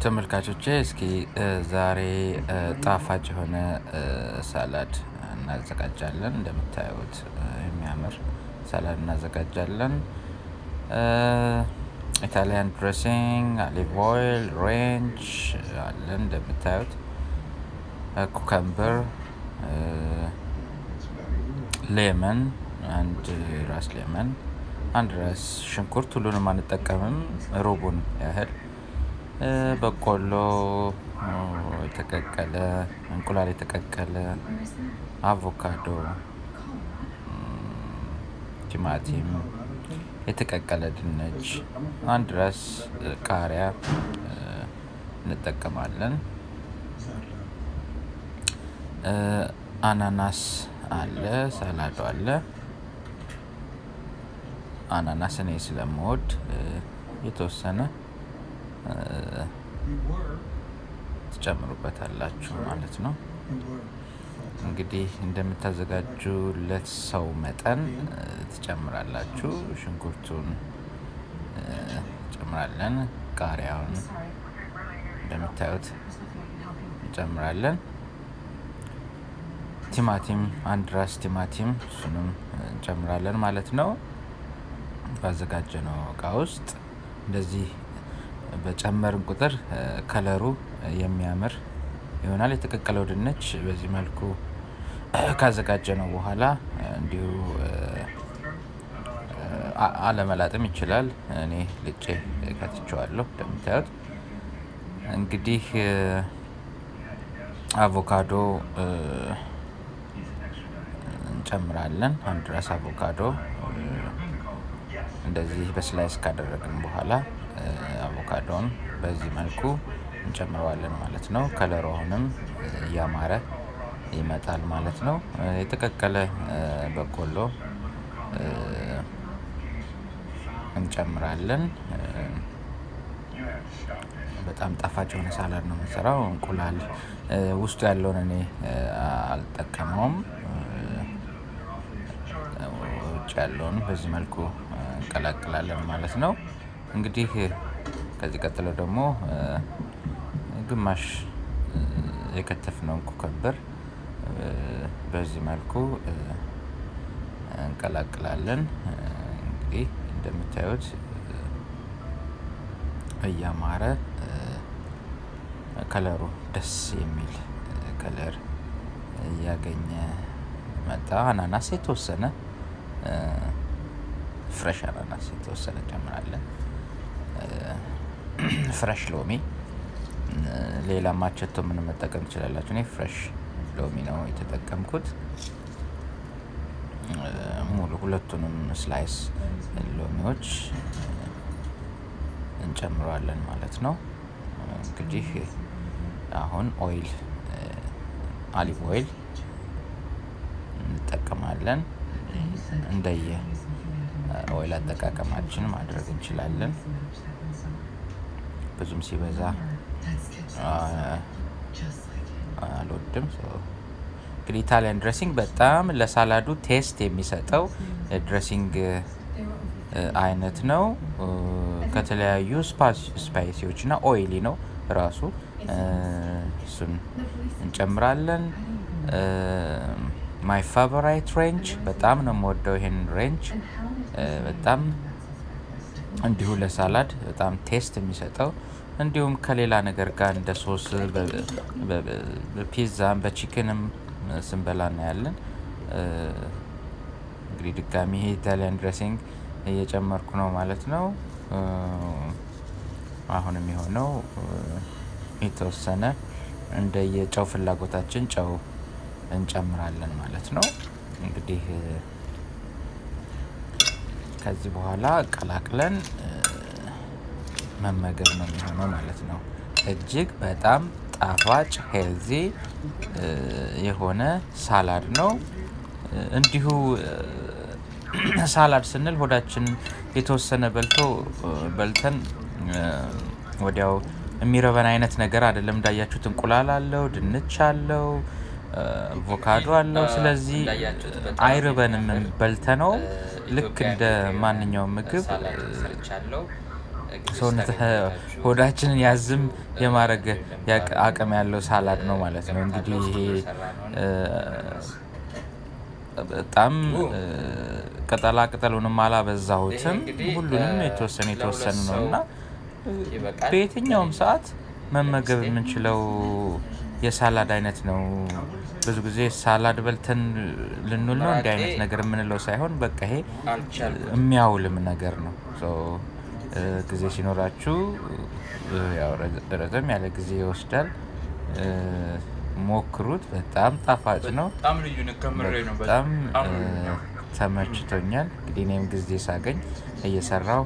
ተመልካቾቼ እስኪ ዛሬ ጣፋጭ የሆነ ሳላድ እናዘጋጃለን። እንደምታዩት የሚያምር ሳላድ እናዘጋጃለን። ኢታሊያን ድሬሲንግ፣ ኦሊቭ ኦይል፣ ሬንጅ አለን። እንደምታዩት ኩከምበር፣ ሌመን፣ አንድ ራስ ሌመን፣ አንድ ራስ ሽንኩርት፣ ሁሉንም አንጠቀምም፣ ሩቡን ያህል በቆሎ የተቀቀለ፣ እንቁላል የተቀቀለ፣ አቮካዶ፣ ቲማቲም፣ የተቀቀለ ድንች፣ አንድ ራስ ቃሪያ እንጠቀማለን። አናናስ አለ፣ ሳላዱ አለ። አናናስ እኔ ስለምወድ የተወሰነ ትጨምሩበታላችሁ ማለት ነው። እንግዲህ እንደምታዘጋጁለት ሰው መጠን ትጨምራላችሁ። ሽንኩርቱን እንጨምራለን፣ ቃሪያውን እንደምታዩት እንጨምራለን። ቲማቲም፣ አንድ ራስ ቲማቲም እሱንም እንጨምራለን ማለት ነው። ባዘጋጀነው እቃ ውስጥ እንደዚህ በጨመርን ቁጥር ከለሩ የሚያምር ይሆናል። የተቀቀለው ድንች በዚህ መልኩ ካዘጋጀነው በኋላ እንዲሁ አለመላጥም ይችላል። እኔ ልጬ ከትቼዋለሁ። እንደምታዩት እንግዲህ አቮካዶ እንጨምራለን። አንድ ራስ አቮካዶ እንደዚህ በስላይስ ካደረግን በኋላ አቮካዶን በዚህ መልኩ እንጨምረዋለን ማለት ነው። ከለሩ አሁንም እያማረ ይመጣል ማለት ነው። የተቀቀለ በቆሎ እንጨምራለን። በጣም ጣፋጭ የሆነ ሳላድ ነው የምንሰራው። እንቁላል ውስጡ ያለውን እኔ አልጠቀመውም። ውጭ ያለውን በዚህ መልኩ እንቀላቅላለን ማለት ነው። እንግዲህ ከዚህ ቀጥሎ ደግሞ ግማሽ የከተፍነውን ኩከምበር በዚህ መልኩ እንቀላቅላለን። እንግዲህ እንደምታዩት እያማረ ከለሩ ደስ የሚል ከለር እያገኘ መጣ። አናናስ የተወሰነ ፍሬሽ አናናስ የተወሰነ እንጨምራለን። ፍሬሽ ሎሚ፣ ሌላ ማቸቶ ምን መጠቀም ትችላላችሁ። እኔ ፍሬሽ ሎሚ ነው የተጠቀምኩት። ሙሉ ሁለቱንም ስላይስ ሎሚዎች እንጨምረዋለን ማለት ነው። እንግዲህ አሁን ኦይል፣ ኦሊቭ ኦይል እንጠቀማለን። እንደየ ኦይል አጠቃቀማችን ማድረግ እንችላለን። ብዙም ሲበዛ አልወድም። እንግዲህ ኢታሊያን ድሬሲንግ በጣም ለሳላዱ ቴስት የሚሰጠው ድሬሲንግ አይነት ነው። ከተለያዩ ስፓይሲዎች እና ኦይሊ ነው ራሱ። እሱን እንጨምራለን። ማይ ፋቮራይት ሬንጅ፣ በጣም ነው የምወደው ይሄን ሬንጅ። በጣም እንዲሁ ለሳላድ በጣም ቴስት የሚሰጠው፣ እንዲሁም ከሌላ ነገር ጋር እንደ ሶስ በፒዛም በቺክንም ስንበላ እናያለን። እንግዲህ ድጋሚ ይሄ ኢታሊያን ድሬሲንግ እየጨመርኩ ነው ማለት ነው። አሁን የሚሆነው የተወሰነ እንደየጨው ፍላጎታችን ጨው እንጨምራለን ማለት ነው። እንግዲህ ከዚህ በኋላ ቀላቅለን መመገብ ነው የሚሆነው ማለት ነው። እጅግ በጣም ጣፋጭ ሄልዚ የሆነ ሳላድ ነው። እንዲሁ ሳላድ ስንል ሆዳችን የተወሰነ በልተን ወዲያው የሚረበን አይነት ነገር አይደለም። እንዳያችሁት እንቁላል አለው፣ ድንች አለው፣ አቮካዶ አለው። ስለዚህ አይርበንም በልተነው። ልክ እንደ ማንኛውም ምግብ ሰውነት ሆዳችንን ያዝም የማድረግ አቅም ያለው ሳላድ ነው ማለት ነው። እንግዲህ ይሄ በጣም ቅጠላ ቅጠሉንም አላበዛሁትም፣ ሁሉንም የተወሰነ ነው እና በየትኛውም ሰዓት መመገብ የምንችለው የሳላድ አይነት ነው። ብዙ ጊዜ ሳላድ በልተን ልንውል ነው እንዲህ አይነት ነገር የምንለው ሳይሆን በቃ ይሄ የሚያውልም ነገር ነው። ጊዜ ሲኖራችሁ ያው ረዘም ያለ ጊዜ ይወስዳል፣ ሞክሩት። በጣም ጣፋጭ ነው። በጣም ተመችቶኛል። እንግዲህ እኔም ጊዜ ሳገኝ እየሰራው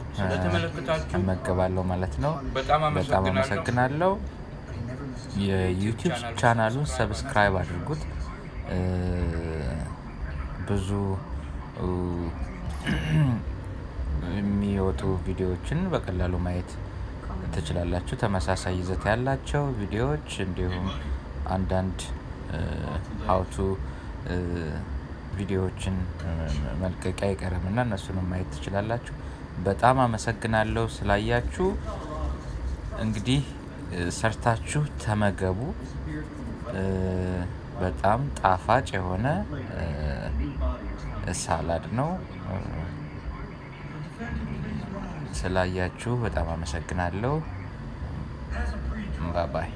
እመገባለሁ ማለት ነው። በጣም አመሰግናለሁ። የዩቲዩብ ቻናሉን ሰብስክራይብ አድርጉት። ብዙ የሚወጡ ቪዲዮዎችን በቀላሉ ማየት ትችላላችሁ። ተመሳሳይ ይዘት ያላቸው ቪዲዮዎች እንዲሁም አንዳንድ ሀውቱ ቪዲዮዎችን መልቀቂያ አይቀርምና እነሱንም ማየት ትችላላችሁ። በጣም አመሰግናለሁ ስላያችሁ። እንግዲህ ሰርታችሁ ተመገቡ። በጣም ጣፋጭ የሆነ ሳላድ ነው። ስላያችሁ በጣም አመሰግናለሁ። ባይ